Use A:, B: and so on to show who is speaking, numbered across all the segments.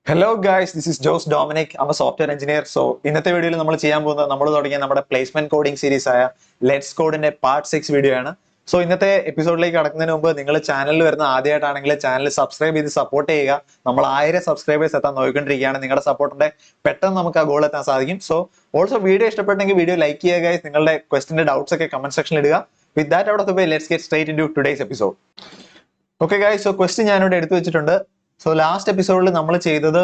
A: Hello guys, this is Jose Dominic. I'm a software engineer. So ഇന്നത്തെ വീഡിയോയിൽ നമ്മൾ ചെയ്യാൻ പോകുന്നത് നമ്മൾ തുടങ്ങിയ നമ്മുടെ പ്ലേസ്മെന്റ് കോഡിംഗ് സീരീസ് ആയ ലെറ്റ്സ് കോഡിന്റെ പാർട്ട് 6 വീഡിയോ ആണ്. സോ ഇന്നത്തെ എപ്പിസോഡിലേക്ക് കടക്കുന്നതിന് മുമ്പ് നിങ്ങൾ ചാനലിൽ വരുന്ന ആദ്യമായിട്ടാണെങ്കിൽ ചാനൽ സബ്സ്ക്രൈബ് ചെയ്ത് സപ്പോർട്ട് ചെയ്യുക. നമ്മൾ 1000 സബ്സ്ക്രൈബേഴ്സ് എത്താൻ നോക്കിക്കൊണ്ടിരിക്കുകയാണ്. നിങ്ങളുടെ സപ്പോർട്ടിന്റെ പെട്ടെന്ന് നമുക്ക് ആ ഗോൾ എത്താൻ സാധിക്കും. സോ ഓൾസോ വീഡിയോ ഇഷ്ടപ്പെട്ടെങ്കിൽ വീഡിയോ ലൈക്ക് ചെയ്യുക guys. നിങ്ങളുടെ ക്വസ്റ്റിന്റെ ഡൗട്ട്സ് ഒക്കെ കമന്റ് സെക്ഷനിൽ ഇടുക. With that out of the way let's get straight into today's episode. Okay guys, so question ഞാനിവിടെ എടുത്തു വെച്ചിട്ടുണ്ട്. സോ ലാസ്റ്റ് എപ്പിസോഡിൽ നമ്മൾ ചെയ്തത്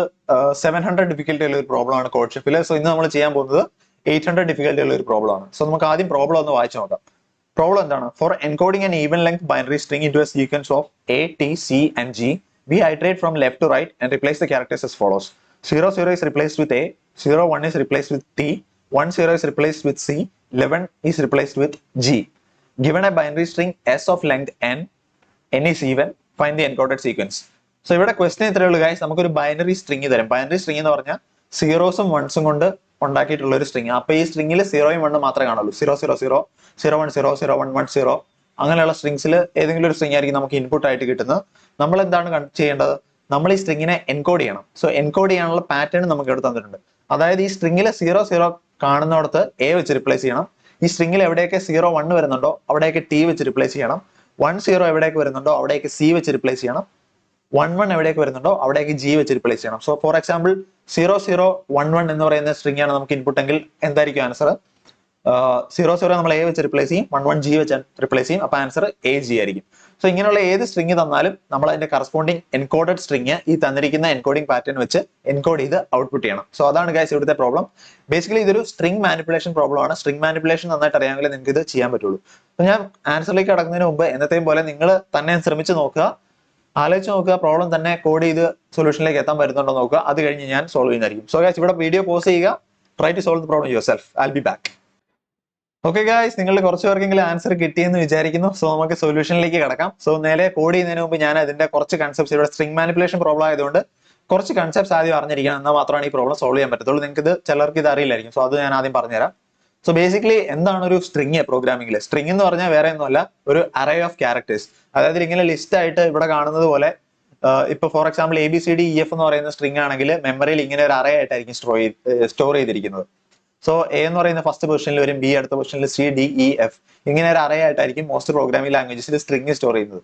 A: 700 ഡിഫിക്കൽട്ടി ഉള്ള ഒരു പ്രോബ്ലം ആണ് കോഡ്ഷെഫിൽ. സോ ഇന്ന് നമ്മൾ ചെയ്യാൻ പോകുന്നത് 800 ഡിഫിക്കൽട്ടി ഉള്ള ഒരു പ്രോബ്ലം ആണ്. സോ നമുക്ക് ആദ്യം പ്രോബ്ലം ഒന്ന് വായിച്ചു നോക്കാം. പ്രോബ്ലം എന്താണ്? For encoding an even length binary string into a sequence of A, T, C and G, we iterate from left to right and replace the characters as follows. 00 is replaced with A, 01 is replaced with T, 10 is replaced with C, 11 is replaced with G. Given a binary string S of length n is even, find the encoded sequence. So ഇവിടെ question ഇത്രയേ ഉള്ളൂ guys. നമുക്കൊരു binary string തരും. Binary string എന്ന് പറഞ്ഞാൽ സീറോസും വൺസും കൊണ്ട് ഉണ്ടാക്കിയിട്ടുള്ള ഒരു സ്ട്രിംഗ്. അപ്പൊ ഈ സ്ട്രിംഗിൽ 0യും 1 മാത്രമേ കാണുള്ളൂ. 000, 010, 0110 അങ്ങനെയുള്ള സ്ട്രിംഗ്സിൽ ഏതെങ്കിലും ഒരു സ്ട്രിംഗ് ആയിരിക്കും നമുക്ക് ഇൻപുട്ട് ആയിട്ട് കിട്ടുന്നത്. നമ്മൾ എന്താണ് ചെയ്യേണ്ടത്? നമ്മൾ ഈ സ്ട്രിങ്ങിനെ എൻകോഡ് ചെയ്യണം. സോ എൻകോഡ് ചെയ്യാനുള്ള പാറ്റേൺ നമുക്ക് ഇവിടെ തന്നിട്ടുണ്ട്. അതായത് ഈ സ്ട്രിംഗിൽ 00 കാണുന്നിടത്ത് A വെച്ച് റിപ്ലേസ് ചെയ്യണം. ഈ സ്ട്രിംഗിൽ എവിടെയൊക്കെ 01 വരുന്നുണ്ടോ അവിടെയൊക്കെ T വെച്ച് റിപ്ലേസ് ചെയ്യണം. 10 എവിടെയൊക്കെ വരുന്നുണ്ടോ അവിടെയൊക്കെ C വെച്ച് റിപ്ലേസ് ചെയ്യണം. 11 എവിടേക്ക് വരുന്നുണ്ടോ അവിടേക്ക് G വെച്ച് റിപ്ലേസ് ചെയ്യണം. സോ ഫോർ എക്സാമ്പിൾ 0011 എന്ന് പറയുന്ന സ്ട്രിംഗ് ആണ് നമുക്ക് ഇൻപുട്ട് എങ്കിൽ എന്തായിരിക്കും ആൻസർ? 00 നമ്മൾ A വെച്ച് റിപ്ലേസ് ചെയ്യും, 11 G വെച്ച് റിപ്ലേസ് ചെയ്യും. അപ്പൊ ആൻസർ AG ആയിരിക്കും. സോ ഇങ്ങനെയുള്ള ഏത് സ്ട്രിംഗ് തന്നാലും നമ്മൾ അതിന്റെ കറസ്പോണ്ടിങ് എൻകോഡഡ് സ്ട്രിംഗ് ഈ തന്നിരിക്കുന്ന എൻകോഡിംഗ് പാറ്റേൺ വെച്ച് എൻകോഡ് ചെയ്ത് ഔട്ട്പുട്ട് ചെയ്യണം. സോ അതാണ് ഗൈസ് ഇവിടുത്തെ പ്രോബ്ലം. ബേസിക്കലി ഇതൊരു സ്ട്രിംഗ് മാനിപ്പുലേഷൻ പ്രോബ്ലം ആണ്. സ്ട്രിംഗ് മാനിപ്പുലേഷൻ നന്നായിട്ട് അറിയാമെങ്കിൽ നിങ്ങൾക്ക് ഇത് ചെയ്യാൻ പറ്റുള്ളൂ. അപ്പൊ ഞാൻ ആൻസറിലേക്ക് കടക്കുന്നതിന് മുമ്പ് എന്നത്തെയും പോലെ നിങ്ങൾ തന്നെ ശ്രമിച്ച് നോക്കുക, ആലോചിച്ച് നോക്കുക, പ്രോബ്ലം തന്നെ കോഡ് ചെയ്ത് സൊല്യൂഷനിലേക്ക് എത്താൻ പറ്റുന്നുണ്ടോ നോക്കുക. അത് കഴിഞ്ഞ് ഞാൻ സോൾവ് ചെയ്യുന്നതായിരിക്കും. സോ ഗൈസ് ഇവിടെ വീഡിയോ പോസ് ചെയ്യുക, try to solve the problem yourself. I will be back. Okay guys, നിങ്ങൾ കുറച്ച് പേർക്കെങ്കിലും ആൻസർ കിട്ടിയെന്ന് വിചാരിക്കുന്നു. സോ നമുക്ക് സൊല്യൂഷനിലേക്ക് കിടക്കാം. സോ നേരെ കോഡ് ചെയ്യുന്നതിന് മുമ്പ് ഞാൻ അതിന്റെ കുറച്ച് കൺസെപ്റ്റ്സ്, ഇവിടെ സ്ട്രിംഗ് മാനിപ്പുലേഷൻ പ്രോബ്ലം ആയതുകൊണ്ട് കുറച്ച് കൺസെപ്റ്റ്സ് ആദ്യം അറിഞ്ഞിരിക്കണം. എന്നാൽ മാത്രമാണ് ഈ പ്രോബ്ലം സോൾവ് ചെയ്യാൻ പറ്റത്തുള്ളൂ. നിങ്ങൾക്ക് ഇത് ചിലർക്ക് ഇത് അറിയില്ലായിരിക്കും. സോ അത് ഞാൻ ആദ്യം പറഞ്ഞുതരാം. സോ ബേസിക്കലി എന്താണ് ഒരു സ്ട്രിംഗ് പ്രോഗ്രാമിംഗിൽ? സ്ട്രിംഗ് എന്ന് പറഞ്ഞാൽ വേറെ ഒന്നുമല്ല, ഒരു അറേ ഓഫ് ക്യാരക്ടേഴ്സ്. അതായത് ഇങ്ങനെ ലിസ്റ്റ് ആയിട്ട് ഇവിടെ കാണുന്നത് പോലെ ഇപ്പൊ ഫോർ എക്സാമ്പിൾ ABCDEF എന്ന് പറയുന്ന സ്ട്രിംഗ് ആണെങ്കിൽ മെമ്മറിയിൽ ഇങ്ങനെ ഒരു അറേ ആയിട്ടായിരിക്കും സ്റ്റോർ ചെയ്തിരിക്കുന്നത്. സോ A എന്ന് പറയുന്ന ഫസ്റ്റ് പൊസിഷനിൽ വരും, B അടുത്ത പൊസിഷനിൽ, CDEF ഇങ്ങനെ ഒരു അറേ ആയിട്ടായിരിക്കും മോസ്റ്റ് പ്രോഗ്രാമിംഗ് ലാംഗ്വേജസിൽ സ്ട്രിംഗ് സ്റ്റോർ ചെയ്യുന്നത്.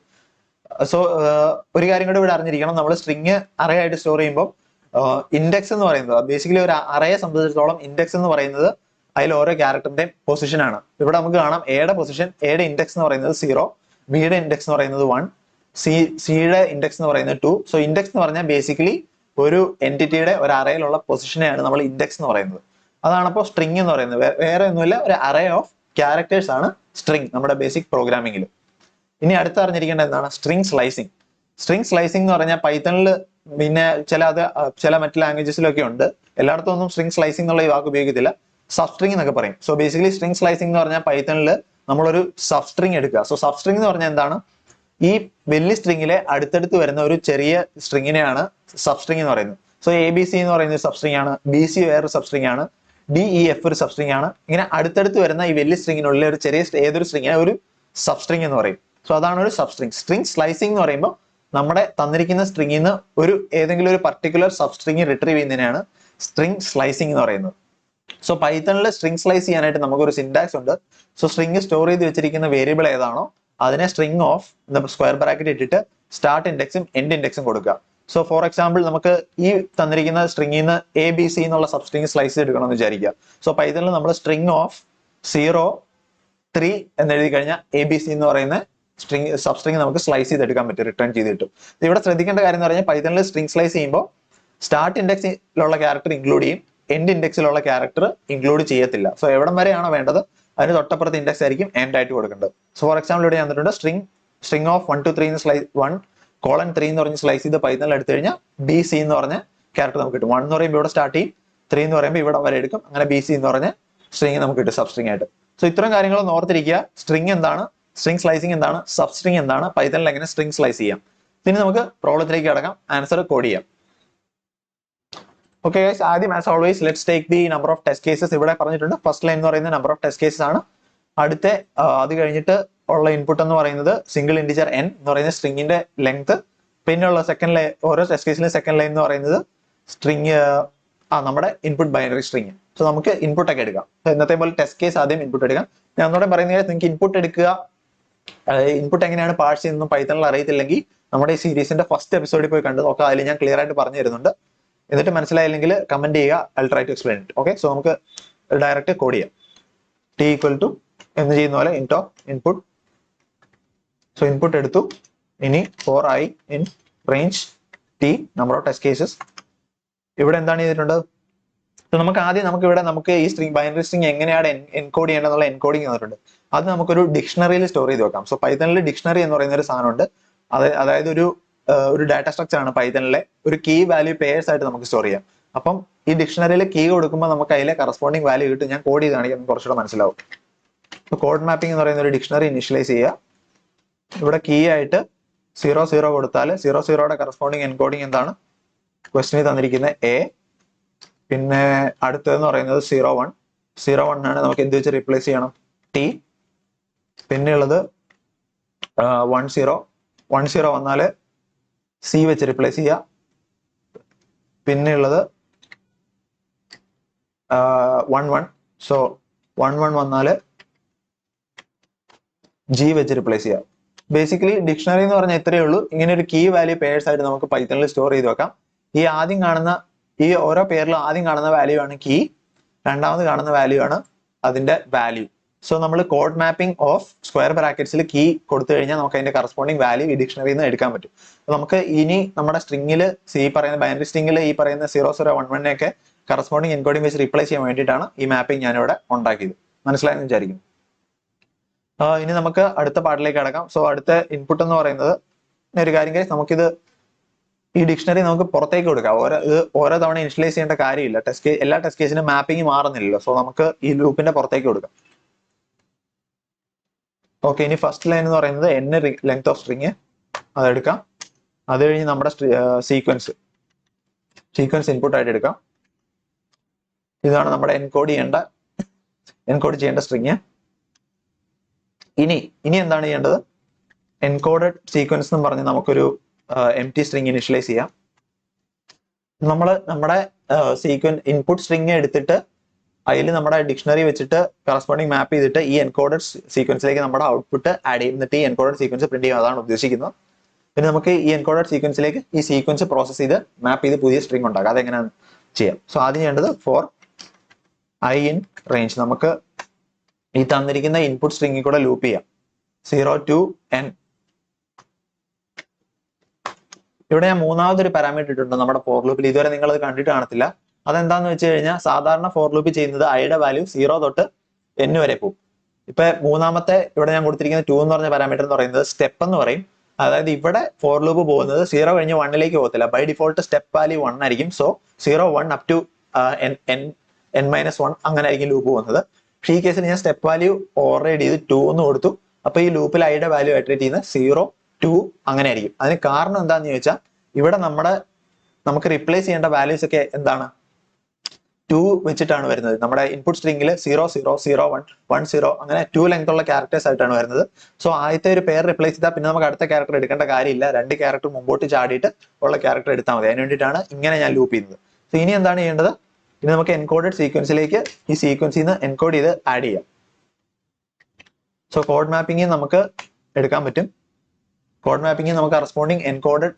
A: സോ ഒരു കാര്യം കൂടെ ഇവിടെ അറിഞ്ഞിരിക്കണം, നമ്മൾ സ്ട്രിംഗ് അറേ ആയിട്ട് സ്റ്റോർ ചെയ്യുമ്പോൾ ഇൻഡെക്സ് എന്ന് പറയുന്നത് ബേസിക്കലി ഒരു അറേയെ സംബന്ധിച്ചിടത്തോളം ഇൻഡെക്സ് എന്ന് പറയുന്നത് അതിൽ ഓരോ ക്യാരക്ടറിന്റെയും പൊസിഷൻ ആണ്. ഇവിടെ നമുക്ക് കാണാം എയുടെ പൊസിഷൻ, എയുടെ ഇൻഡെക്സ് എന്ന് പറയുന്നത് 0, ബിയുടെ ഇൻഡെക്സ് എന്ന് പറയുന്നത് 1, സിയുടെ ഇൻഡെക്സ് എന്ന് പറയുന്നത് 2. സോ ഇൻഡെക്സ് എന്ന് പറഞ്ഞാൽ ബേസിക്കലി ഒരു എൻറ്റിറ്റിയുടെ ഒരു അറേയിലുള്ള പൊസിഷനെയാണ് നമ്മൾ ഇൻഡെക്സ് എന്ന് പറയുന്നത്. അതാണ് അപ്പോൾ സ്ട്രിംഗ് എന്ന് പറയുന്നത്. വേറെ ഒന്നുമില്ല, ഒരു അറേ ഓഫ് ക്യാരക്ടേഴ്സ് ആണ് സ്ട്രിംഗ് നമ്മുടെ ബേസിക് പ്രോഗ്രാമിംഗിൽ. ഇനി അടുത്ത് അറിഞ്ഞിരിക്കേണ്ടത് എന്താണ്? String slicing. സ്ട്രിംഗ് സ്ലൈസിംഗ് എന്ന് പറഞ്ഞാൽ പൈത്തണിൽ, പിന്നെ ചില മറ്റ് ലാംഗ്വേജസിലൊക്കെ ഉണ്ട്. എല്ലായിടത്തും ഒന്നും സ്ട്രിംഗ് സ്ലൈസിംഗ് എന്നുള്ള ഈ വാക്ക് ഉപയോഗിക്കത്തില്ല. സബ്സ്ട്രിംഗ് എന്നൊക്കെ പറയും. സോ ബേസിക്കലി സ്ട്രിംഗ് സ്ലൈസിംഗ് എന്ന് പറഞ്ഞാൽ പൈത്തണിൽ നമ്മളൊരു സബ്സ്ട്രിംഗ് എടുക്കുക. സോ സബ്സ്ട്രിംഗ് എന്ന് പറഞ്ഞാൽ എന്താണ്? ഈ വലിയ സ്ട്രിംഗിലെ അടുത്തടുത്ത് വരുന്ന ഒരു ചെറിയ സ്ട്രിങ്ങിനെയാണ് സബ്സ്ട്രിംഗ് എന്ന് പറയുന്നത്. സോ ABC എന്ന് പറയുന്ന ഒരു സബ്സ്ട്രിംഗ് ആണ്, BC വേറൊരു സബ്സ്ട്രിംഗ് ആണ്, DEF ഒരു സബ്സ്ട്രിംഗ് ആണ്. ഇങ്ങനെ അടുത്തടുത്ത് വരുന്ന ഈ വലിയ സ്ട്രിങ്ങിനുള്ളിൽ ഒരു ചെറിയ ഏതൊരു സ്ട്രിങ്ങിനെ ഒരു സബ്സ്ട്രിംഗ് എന്ന് പറയും. സോ അതാണ് ഒരു സബ്സ്ട്രിംഗ്. സ്ട്രിംഗ് സ്ലൈസിംഗ് എന്ന് പറയുമ്പോൾ നമ്മുടെ തന്നിരിക്കുന്ന സ്ട്രിംഗിൽ നിന്ന് ഒരു ഏതെങ്കിലും ഒരു പർട്ടിക്കുലർ സബ്സ്ട്രിംഗ് റിട്രീവ് ചെയ്യുന്നതിനാണ് സ്ട്രിംഗ് സ്ലൈസിംഗ് എന്ന് പറയുന്നത്. സോ പൈത്തണിൽ സ്ട്രിംഗ് സ്ലൈസ് ചെയ്യാനായിട്ട് നമുക്കൊരു സിന്റാക്സ് ഉണ്ട്. സോ സ്ട്രിംഗ് സ്റ്റോർ ചെയ്ത് വെച്ചിരിക്കുന്ന വേരിയബിൾ ഏതാണോ അതിനെ സ്ട്രിംഗ് ഓഫ് സ്ക്വയർ ബ്രാക്കറ്റ് ഇട്ടിട്ട് സ്റ്റാർട്ട് ഇൻഡെക്സും എൻഡ് ഇൻഡെക്സും കൊടുക്കുക. സോ ഫോർ എക്സാമ്പിൾ നമുക്ക് ഈ തന്നിരിക്കുന്ന സ്ട്രിംഗിൽ നിന്ന് ABC എന്നുള്ള സബ്സ്ട്രിംഗ് സ്ലൈസ് എടുക്കണമെന്ന് വിചാരിക്കുക. സോ പൈത്തണിൽ നമ്മൾ സ്ട്രിംഗ് ഓഫ് 03 എന്ന് എഴുതി കഴിഞ്ഞാൽ ABC എന്ന് പറയുന്ന സബ്സ്ട്രിംഗ് നമുക്ക് സ്ലൈസ് ചെയ്തെടുക്കാൻ പറ്റും, റിട്ടേൺ ചെയ്ത് കിട്ടും. ഇവിടെ ശ്രദ്ധിക്കേണ്ട കാര്യം എന്ന് പറഞ്ഞാൽ പൈത്തണിൽ സ്ട്രിംഗ് സ്ലൈസ് ചെയ്യുമ്പോൾ സ്റ്റാർട്ട് ഇൻഡെക്സിലുള്ള ക്യാരക്ടർ ഇൻക്ലൂഡ് ചെയ്യും, എൻഡ് ഇൻഡെക്സിലുള്ള ക്യാരക്ടർ ഇൻക്ലൂഡ് ചെയ്യത്തില്ല. സോ എവിടം വരെയാണോ വേണ്ടത് അതിന് തൊട്ടപ്പുറത്ത് ഇൻഡെക്സ് ആയിരിക്കും എൻഡ് ആയിട്ട് കൊടുക്കേണ്ടത്. സോ ഫോർ എക്സാമ്പിൾ ഇവിടെ തന്നിട്ടുണ്ട് സ്ട്രിംഗ് ഓഫ് 1 to 3 1:3 എന്ന് പറഞ്ഞ് സ്ലൈസ് ചെയ്ത് പൈത്തണിൽ എടുത്തു കഴിഞ്ഞാൽ BC എന്ന് പറഞ്ഞ ക്യാരക്ടർ നമുക്ക് കിട്ടും. 1 എന്ന് പറയുമ്പോൾ ഇവിടെ സ്റ്റാർട്ട് ചെയ്യും, 3 എന്ന് പറയുമ്പോൾ ഇവിടെ വരെ എടുക്കും. അങ്ങനെ BC എന്ന് പറഞ്ഞ സ്ട്രിംഗ് നമുക്ക് കിട്ടും സബ്സ്ട്രിംഗ് ആയിട്ട്. സോ ഇത്തരം കാര്യങ്ങളൊന്നും ഓർത്തിരിക്കുക. സ്ട്രിംഗ് എന്താണ്, സ്ട്രിംഗ് സ്ലൈസിംഗ് എന്താണ്, സബ്സ്ട്രിംഗ് എന്താണ്, പൈത്തണിൽ എങ്ങനെ സ്ട്രിംഗ് സ്ലൈസ് ചെയ്യാം. ഇനി നമുക്ക് പ്രോബ്ലത്തിലേക്ക് കടക്കാം, ആൻസർ കോഡ് ചെയ്യാം. ഓക്കെ ഗൈസ്, ആദ്യം as always let's take the number of test cases. ഇവിടെ പറഞ്ഞിട്ടുണ്ട് ഫസ്റ്റ് ലൈൻ എന്ന് പറയുന്നത് നമ്പർ ഓഫ് ടെസ്റ്റ് കേസസ് ആണ്. അത് കഴിഞ്ഞിട്ട് ഉള്ള ഇൻപുട്ട് എന്ന് പറയുന്നത് സിംഗിൾ ഇൻറ്റിജർ n എന്ന് പറയുന്ന സ്ട്രിംഗിന്റെ ലെങ്ത്. പിന്നെയുള്ള സെക്കൻഡ് ലൈൻ, ഓരോ ടെസ്റ്റ് കേസിലും സെക്കൻഡ് ലൈൻ എന്ന് പറയുന്നത് സ്ട്രിങ് നമ്മുടെ ഇൻപുട്ട് ബൈനറി സ്ട്രിങ്. സോ നമുക്ക് ഇൻപുട്ട് ഒക്കെ എടുക്കാം. ഇന്നത്തെ പോലെ ടെസ്റ്റ് കേസ് ആദ്യം ഇൻപുട്ട് എടുക്കാം. ഞാൻ ഒന്നുകൂടെ പറയുന്നത് നിങ്ങൾക്ക് ഇൻപുട്ട് എടുക്കുക, ഇൻപുട്ട് എങ്ങനെയാണ് പാഴ്സ് ചെയ്യുന്നതും പൈത്തണിൽ അറിയത്തില്ലെങ്കിൽ നമ്മുടെ ഈ സീരീസിന്റെ ഫസ്റ്റ് എപ്പിസോഡിൽ പോയി കണ്ടു നോക്കാം. അതിൽ ഞാൻ ക്ലിയർ ആയിട്ട് പറഞ്ഞു തരുന്നുണ്ട്. എന്നിട്ട് മനസ്സിലായില്ലെങ്കിൽ കമന്റ് ചെയ്യുക, I will try to explain it. Okay, so നമുക്ക് ഡയറക്റ്റ് കോഡ് ചെയ്യാം. ടി ഈക്വൽ ടു എന്ന് ചെയ്യുന്ന പോലെ ഇൻടോ ഇൻപുട്ട്. സോ ഇൻപുട്ട് എടുത്തു. ഇനി for I in range T number of test cases. ഇവിടെ എന്താണ് ചെയ്തിട്ടുണ്ട്? നമുക്ക് ആദ്യം നമുക്ക് ഈ സ്ട്രിംഗ് ബൈനറി സ്ട്രിംഗ് എങ്ങനെയാണ് എൻകോഡ് ചെയ്യേണ്ടതെന്നുള്ള എൻകോഡിങ് തന്നിട്ടുണ്ട്. അത് നമുക്കൊരു ഡിക്ഷണറിയിൽ സ്റ്റോർ ചെയ്ത് വെക്കാം. സോ പൈത്തണിൽ ഡിക്ഷണറി എന്ന് പറയുന്ന ഒരു സാധനമുണ്ട്. അതായത് ഒരു ഡാറ്റ സ്ട്രക്ചർ ആണ് പൈത്തണിലെ. ഒരു കീ വാല്യൂ പെയർസ് ആയിട്ട് നമുക്ക് സ്റ്റോർ ചെയ്യാം. അപ്പം ഈ ഡിക്ഷണറിയിൽ കീ കൊടുക്കുമ്പോൾ നമുക്ക് അതിലെ കറസ്പോണ്ടിങ് വാല്യൂ കിട്ടും. ഞാൻ കോഡ് ചെയ്ത് കാണിക്കാൻ കുറച്ചുകൂടെ മനസ്സിലാവും. കോഡ് മാപ്പിംഗ് എന്ന് പറയുന്ന ഒരു ഡിക്ഷണറി ഇനിഷ്യലൈസ് ചെയ്യുക. ഇവിടെ കീ ആയിട്ട് 00 കൊടുത്താൽ 00യുടെ കറസ്പോണ്ടിങ് എൻകോഡിങ് എന്താണ്? ക്വസ്റ്റിനിൽ തന്നിരിക്കുന്ന എ. പിന്നെ അടുത്തതെന്ന് പറയുന്നത് 01 ആണ്. നമുക്ക് എന്ത് വെച്ച് റീപ്ലേസ് ചെയ്യണം? ടി. പിന്നെയുള്ളത് 10 വന്നാൽ സി വെച്ച് റീപ്ലേസ് ചെയ്യുക. പിന്നെയുള്ളത് 11. സോ 11 വന്നാൽ ജി വെച്ച് റീപ്ലേസ് ചെയ്യുക. ബേസിക്കലി ഡിക്ഷണറി എന്ന് പറഞ്ഞാൽ ഇത്രയേ ഉള്ളൂ. ഇങ്ങനെ ഒരു കീ വാല്യൂ പെയർസ് ആയിട്ട് നമുക്ക് പൈത്തണിൽ സ്റ്റോർ ചെയ്ത് വെക്കാം. ഈ ഓരോ പേരിലും ആദ്യം കാണുന്ന വാല്യൂ ആണ് കീ, രണ്ടാമത് കാണുന്ന വാല്യൂ ആണ് അതിന്റെ വാല്യൂ. സോ നമ്മൾ കോഡ് മാപ്പിംഗ് ഓഫ് സ്ക്വയർ ബ്രാക്കറ്റ്സിൽ കീ കൊടുത്തു കഴിഞ്ഞാൽ നമുക്ക് അതിന്റെ കറസ്പോണ്ടിങ് വാല്യൂ ഈ ഡിക്ഷണറിയിൽ നിന്ന് എടുക്കാൻ പറ്റും. നമുക്ക് ഇനി നമ്മുടെ സ്ട്രിംഗിൽ ബൈനറി സ്ട്രിംഗിൽ ഈ പറയുന്ന 0011 ഒക്കെ കറസ്പോണ്ടിങ് എൻകോഡിംഗ് വെച്ച് റീപ്ലേസ് ചെയ്യാൻ വേണ്ടിയിട്ടാണ് ഈ മാപ്പിംഗ് ഞാനിവിടെ ഉണ്ടാക്കിയത്. മനസ്സിലായെന്ന് വിചാരിക്കുന്നു. ഇനി നമുക്ക് അടുത്ത പാർട്ടിലേക്ക് കടക്കാം. സോ അടുത്ത ഇൻപുട്ട് എന്ന് പറയുന്നത് ഒരു കാര്യം, നമുക്കിത് ഈ ഡിക്ഷണറി നമുക്ക് പുറത്തേക്ക് കൊടുക്കാം. ഓരോ തവണ ഇനിഷ്യലൈസ് ചെയ്യേണ്ട കാര്യമില്ല. എല്ലാ ടെസ്റ്റ് കേസിനും മാപ്പിംഗ് മാറുന്നില്ലല്ലോ. സോ നമുക്ക് ഈ ലൂപ്പിന്റെ പുറത്തേക്ക് കൊടുക്കാം. ഓക്കെ, ഇനി ഫസ്റ്റ് ലൈൻ എന്ന് പറയുന്നത് n ലെങ്ത് ഓഫ് സ്ട്രിങ് അതെടുക്കാം. അത് കഴിഞ്ഞ് നമ്മുടെ സീക്വൻസ് ഇൻപുട്ട് ആയിട്ട് എടുക്കാം. ഇതാണ് നമ്മുടെ എൻകോഡ് ചെയ്യേണ്ട സ്ട്രിങ്. ഇനി എന്താണ് ചെയ്യേണ്ടത്? എൻകോഡഡ് സീക്വൻസ് എന്ന് പറഞ്ഞ് നമുക്കൊരു എംപ്റ്റി സ്ട്രിങ് ഇനിഷ്യലൈസ് ചെയ്യാം. നമ്മുടെ ഇൻപുട്ട് സ്ട്രിങ് എടുത്തിട്ട് അതിൽ നമ്മുടെ ഡിക്ഷണറി വെച്ചിട്ട് കറസ്പോണ്ടിങ് മാപ്പ് ചെയ്തിട്ട് ഈ എൻകോഡഡ് സീക്വൻസിലേക്ക് നമ്മുടെ ഔട്ട്പുട്ട് ആഡ് ചെയ്യുന്നിട്ട് ഈ എൻകോഡഡ് സീക്വൻസ് പ്രിന്റ് ചെയ്യും. അതാണ് ഉദ്ദേശിക്കുന്നത്. പിന്നെ നമുക്ക് ഈ എൻകോഡഡ് സീക്വൻസിലേക്ക് ഈ സീക്വൻസ് പ്രോസസ് ചെയ്ത് മാപ്പ് ചെയ്ത് പുതിയ സ്ട്രിംഗ് ഉണ്ടാക്കാം. അതെങ്ങനെയാണ് ചെയ്യാം? സോ ആദ്യം ചെയ്യേണ്ടത് ഫോർ ഐ ഇൻ റേഞ്ച്. നമുക്ക് ഈ തന്നിരിക്കുന്ന ഇൻപുട്ട് സ്ട്രിംഗിൽ കൂടെ ലൂപ്പ് ചെയ്യാം. 0 to n. ഇവിടെ ഞാൻ മൂന്നാമതൊരു പാരാമീറ്റർ ഇട്ടിട്ടുണ്ട് നമ്മുടെ ഫോർ ലൂപ്പിൽ. ഇതുവരെ നിങ്ങൾ അത് കണ്ടിട്ട് കാണത്തില്ല. അതെന്താന്ന് വെച്ച് കഴിഞ്ഞാൽ സാധാരണ ഫോർ ലൂപ്പ് ചെയ്യുന്നത് ഐയുടെ വാല്യൂ 0 തൊട്ട് n വരെ പോകും. ഇപ്പൊ മൂന്നാമത്തെ ഇവിടെ ഞാൻ കൊടുത്തിരിക്കുന്ന 2 എന്ന് പറഞ്ഞ പാരാമീറ്റർ എന്ന് പറയുന്നത് സ്റ്റെപ്പ് എന്ന് പറയും. അതായത് ഇവിടെ ഫോർ ലൂപ്പ് പോകുന്നത് 0 കഴിഞ്ഞ് 1ലേക്ക് പോകത്തില്ല. ബൈ ഡിഫോൾട്ട് സ്റ്റെപ്പ് വാല്യൂ 1 ആയിരിക്കും. സോ 0, 1 up to n-1 അങ്ങനെ ആയിരിക്കും ലൂപ്പ് പോകുന്നത്. പക്ഷേ ഈ കേസിൽ ഞാൻ സ്റ്റെപ്പ് വാല്യൂ ഓവർറൈഡ് ചെയ്ത് 2 എന്ന് കൊടുത്തു. അപ്പൊ ഈ ലൂപ്പിൽ ഐയുടെ വാല്യൂ അട്രീറ്റ് ചെയ്യുന്നത് 0, 2 അങ്ങനെ ആയിരിക്കും. അതിന് കാരണം എന്താന്ന് ചോദിച്ചാൽ ഇവിടെ നമുക്ക് റീപ്ലേസ് ചെയ്യേണ്ട വാല്യൂസ് ഒക്കെ എന്താണ്? 2 വെച്ചിട്ടാണ് വരുന്നത്. നമ്മുടെ ഇൻപുട്ട് സ്ട്രിംഗിൽ 0, 0, 0, 1, 1, 0 അങ്ങനെ 2 ലെങ്ത് ഉള്ള ക്യാരക്ടേഴ്സ് ആയിട്ടാണ് വരുന്നത്. സോ ആദ്യത്തെ ഒരു പേര് റിപ്ലേസ് ചെയ്താൽ പിന്നെ നമുക്ക് അടുത്ത ക്യാരക്ടർ എടുക്കേണ്ട കാര്യമില്ല. 2 ക്യാരക്ടർ മുമ്പോട്ട് ചാടിയിട്ട് ഉള്ള ക്യാരക്ടർ എടുത്താൽ മതി. അതിന് വേണ്ടിയിട്ടാണ് ഇങ്ങനെ ഞാൻ ലൂപ്പ് ചെയ്യുന്നത്. സോ ഇനി എന്താണ് ചെയ്യേണ്ടത്? ഇനി നമുക്ക് എൻകോഡഡ് സീക്വൻസിലേക്ക് ഈ സീക്വൻസിൽ നിന്ന് എൻകോഡ് ചെയ്ത് ആഡ് ചെയ്യാം. സോ കോഡ് മാപ്പിംഗ് നമുക്ക് എടുക്കാൻ പറ്റും. കോഡ് മാപ്പിംഗ് നമുക്ക് കറസ്പോണ്ടിങ് എൻകോഡഡ്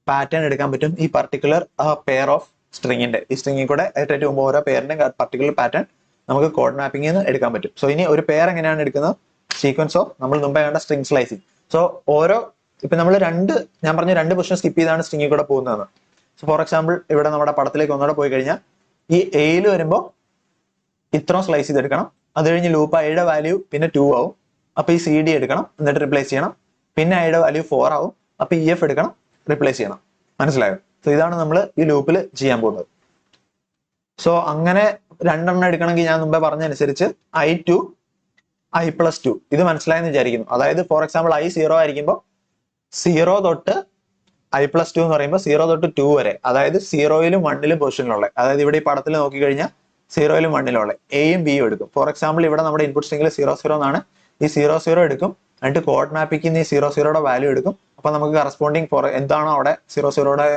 A: പാറ്റേൺ എടുക്കാൻ പറ്റും. ഈ പർട്ടിക്കുലർ പെയർ ഓഫ് സ്ട്രിങ്ങിന്റെ ഈ സ്ട്രിങ്ങിൽ കൂടെ ഇറ്ററേറ്റ് ചെയ്യുമ്പോൾ ഓരോ പെയറിന്റെ പർട്ടിക്കുലർ പാറ്റേൺ നമുക്ക് കോഡ് മാപ്പിംഗിൽ നിന്ന് എടുക്കാൻ പറ്റും. സോ ഇനി ഒരു പെയർ എങ്ങനെയാണ് എടുക്കുന്നത്? സീക്വൻസ് ഓഫ് നമ്മൾ മുമ്പേ കണ്ട സ്ട്രിംഗ് സ്ലൈസിങ്. സോ ഇപ്പൊ നമ്മൾ ഞാൻ പറഞ്ഞ 2 പൊസിഷൻ സ്കിപ്പ് ചെയ്താണ് സ്ട്രിങ്ങിൽ കൂടെ പോകുന്നത്. സോ ഫോർ എക്സാമ്പിൾ ഇവിടെ നമ്മുടെ പടത്തിലേക്ക് ഒന്നുകൂടെ പോയി കഴിഞ്ഞാൽ ഈ എയിൽ വരുമ്പോൾ ഇത്രയും സ്ലൈസ് ചെയ്തെടുക്കണം. അത് കഴിഞ്ഞ് ലൂപ്പ് ഐയുടെ വാല്യൂ പിന്നെ 2 ആവും. അപ്പൊ ഈ സി ഡി എടുക്കണം, എന്നിട്ട് റിപ്ലേസ് ചെയ്യണം. പിന്നെ ഐയുടെ വാല്യൂ 4 ആവും. അപ്പൊ ഇ എഫ് എടുക്കണം, റിപ്ലേസ് ചെയ്യണം. മനസ്സിലായോ? സോ ഇതാണ് നമ്മൾ ഈ ലൂപ്പിൽ ചെയ്യാൻ പോകുന്നത്. സോ അങ്ങനെ 2 എണ്ണം എടുക്കണമെങ്കിൽ ഞാൻ മുമ്പേ പറഞ്ഞതനുസരിച്ച് I2, I+2 ഇത് മനസ്സിലായെന്ന് വിചാരിക്കുന്നു. അതായത് ഫോർ എക്സാമ്പിൾ I 0 ആയിരിക്കുമ്പോൾ 0 തൊട്ട് I+2 എന്ന് പറയുമ്പോൾ 0 തൊട്ട് 2 വരെ, അതായത് 0യിലും 1ലും പൊസിഷനിലുള്ള, അതായത് ഇവിടെ ഈ പടത്തിൽ നോക്കിക്കഴിഞ്ഞാൽ 0യിലും 1ലുള്ള എയും ബിയും എടുക്കും. ഫോർ എക്സാമ്പിൾ ഇവിടെ നമ്മുടെ ഇൻപുട്ട് സ്ട്രിംഗിൽ 0, 0 എന്നാണ്. ഈ 0, 0 എടുക്കും. എന്നിട്ട് കോഡ് മാപ്പിംഗ് ഈ 0, 0യുടെ വാല്യൂ എടുക്കും. അപ്പൊ നമുക്ക് കറസ്പോണ്ടിങ് എന്താണോ അവിടെ 0, 0യുടെ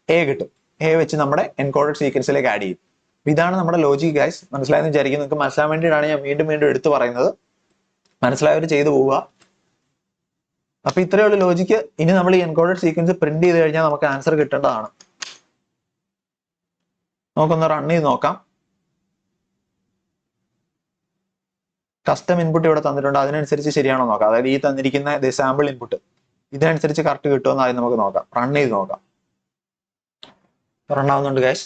A: എ കിട്ടും. എ വെച്ച് നമ്മുടെ എൻകോഡഡ് സീക്വൻസിലേക്ക് ആഡ് ചെയ്യും. ഇതാണ് നമ്മുടെ ലോജിക് ഗൈസ്. മനസ്സിലായെന്ന് വിചാരിക്കും. നിങ്ങൾക്ക് മനസ്സിലാൻ വേണ്ടിയിട്ടാണ് ഞാൻ വീണ്ടും വീണ്ടും എടുത്തു പറയുന്നത്. മനസ്സിലായവർ ചെയ്തു പോവുക. അപ്പൊ ഇത്രയുള്ള ലോജിക്ക്. ഇനി നമ്മൾ ഈ എൻകോഡഡ് സീക്വൻസ് പ്രിന്റ് ചെയ്ത് കഴിഞ്ഞാൽ നമുക്ക് ആൻസർ കിട്ടേണ്ടതാണ്. നമുക്കൊന്ന് റൺ ചെയ്ത് നോക്കാം. കസ്റ്റം ഇൻപുട്ട് ഇവിടെ തന്നിട്ടുണ്ട്. അതിനനുസരിച്ച് ശരിയാണോ നോക്കാം. അതായത് ഈ തന്നിരിക്കുന്ന സാമ്പിൾ ഇൻപുട്ട് ഇതിനനുസരിച്ച് കറക്റ്റ് കിട്ടുമെന്ന് ആദ്യം നമുക്ക് നോക്കാം. റൺ ചെയ്ത് നോക്കാം. റൺ ആവുന്നുണ്ട് guys.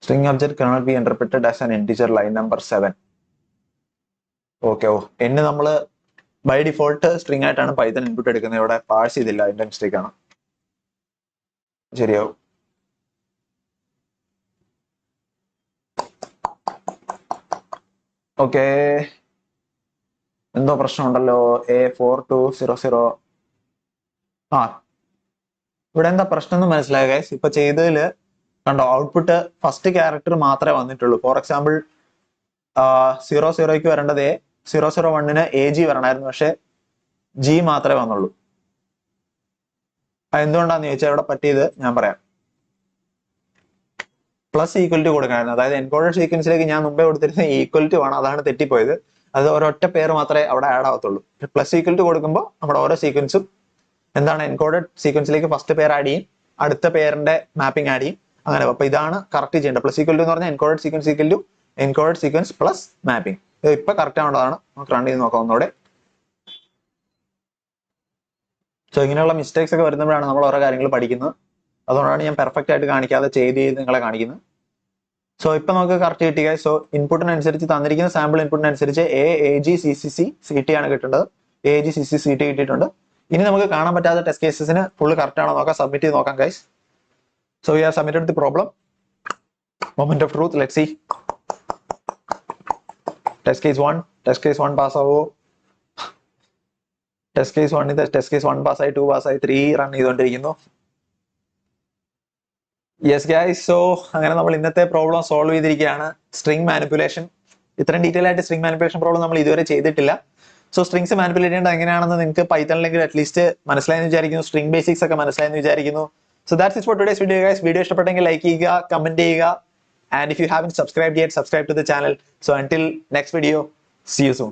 A: String object cannot be interpreted as an integer, line number 7. Okay. എന്നെ നമ്മൾ ബൈ ഡിഫോൾട്ട് സ്ട്രിംഗ് ആയിട്ടാണ് പൈത്തൺ ഇൻപുട്ട് എടുക്കുന്നത്. ഇവിടെ പാഴ്സ് ചെയ്തില്ല, അതിന്റെ മിസ്റ്റേക്ക് ആണ്. ശരിയാവും. ഓക്കെ, എന്തോ പ്രശ്നമുണ്ടല്ലോ. A4200. ഇവിടെ എന്താ പ്രശ്നം എന്ന് മനസ്സിലായ ഗൈസ്. ഇപ്പൊ ചെയ്തതില് കണ്ടോ, ഔട്ട്പുട്ട് ഫസ്റ്റ് ക്യാരക്ടർ മാത്രമേ വന്നിട്ടുള്ളൂ. ഫോർ എക്സാമ്പിൾ 00ക്ക് വരേണ്ടത് A, 001ന് AG വരണമായിരുന്നു, പക്ഷെ G മാത്രമേ വന്നുള്ളൂ. എന്തുകൊണ്ടാന്ന് ചോദിച്ചാൽ ഇവിടെ പറ്റിയത് ഞാൻ പറയാം. പ്ലസ് ഈക്വൽ ടു കൊടുക്കണമായിരുന്നു. അതായത് എൻകോഡഡ് സീക്വൻസിലേക്ക് ഞാൻ മുമ്പേ കൊടുത്തിരുന്ന ഈക്വൽ ടു ആണ്, അതാണ് തെറ്റിപ്പോയത്. അത് ഒരൊറ്റ പേര് മാത്രമേ അവിടെ ആഡ് ആവത്തുള്ളൂ. പ്ലസ് ഈക്വൽ ടു കൊടുക്കുമ്പോൾ നമ്മുടെ ഓരോ സീക്വൻസും എന്താണ്, എൻകോഡഡ് സീക്വൻസിലേക്ക് ഫസ്റ്റ് പേര് ആഡ് ചെയ്യും, അടുത്ത പേരിന്റെ മാപ്പിംഗ് ആഡ് ചെയ്യും, അങ്ങനെ. അപ്പൊ ഇതാണ് കറക്റ്റ് ചെയ്യേണ്ടത്. പ്ലസ് ഈക്വൽ ടു എന്ന് പറഞ്ഞാൽ encoded sequence equal to encoded sequence plus mapping. ഇത് ഇപ്പൊ കറക്റ്റ് ആവേണ്ടതാണ്. നമുക്ക് റൺ ചെയ്ത് നോക്കാം ഒന്നുകൂടെ. സോ ഇങ്ങനെയുള്ള മിസ്റ്റേക്സ് ഒക്കെ വരുമ്പോഴാണ് നമ്മൾ ഓരോ കാര്യങ്ങൾ പഠിക്കുന്നത്. അതുകൊണ്ടാണ് ഞാൻ പെർഫെക്റ്റ് ആയിട്ട് കാണിക്കാതെ ചെയ്ത് നിങ്ങളെ കാണിക്കുന്നത്. സോ ഇപ്പൊ നമുക്ക് കറക്റ്റ് കിട്ടിയ. സോ ഇൻപുട്ടിനനുസരിച്ച് തന്നിരിക്കുന്ന സാമ്പിൾ ഇൻപുട്ടിനനുസരിച്ച് AG CC CT ആണ് കിട്ടേണ്ടത്. AG CC CT കിട്ടിയിട്ടുണ്ട്. ഇനി നമുക്ക് കാണാൻ പറ്റാത്ത ടെസ്റ്റ് കേസസിന് ഫുള്ള് കറക്റ്റ് ആണോ നോക്കാം. സബ്മിറ്റ് ചെയ്ത് നോക്കാം guys. So we have submitted the problem. Moment of truth. Let's see. Test case 1. Test case 1 pass ആവോ. Test case 1 ഇത് test case 1 pass ആയി, 2 pass ആയി, 3 റൺ ചെയ്തുകൊണ്ടിരിക്കുന്നു. Yes guys. സോ അങ്ങനെ നമ്മൾ ഇന്നത്തെ പ്രോബ്ലം സോൾവ് ചെയ്തിരിക്കുകയാണ്. String manipulation. ഇത്രയും ഡീറ്റെയിൽ ആയിട്ട് സ്ട്രിംഗ് മാനിപ്പുലേഷൻ പ്രോബ്ലം നമ്മൾ ഇതുവരെ ചെയ്തിട്ടില്ല. സോ സ്ട്രിംഗ്സ് മാനിപ്പുലേറ്റ് ചെയ്യേണ്ടത് എങ്ങനെയാണെന്ന് നിങ്ങൾക്ക് പൈത്തണിലെങ്കിൽ അറ്റ്ലീസ്റ്റ് മനസ്സിലായെന്ന് വിചാരിക്കുന്നു. സ്ട്രിംഗ് ബേസിക്സ് ഒക്കെ മനസ്സിലായെന്ന് വിചാരിക്കുന്നു. So that's it for today's video guys. Video ഇഷ്ടപ്പെട്ടെങ്കിൽ ലൈക്ക് ചെയ്യുക, കമന്റ് ചെയ്യുക, and if you haven't subscribed yet, subscribe to the channel. So until next video, see you soon.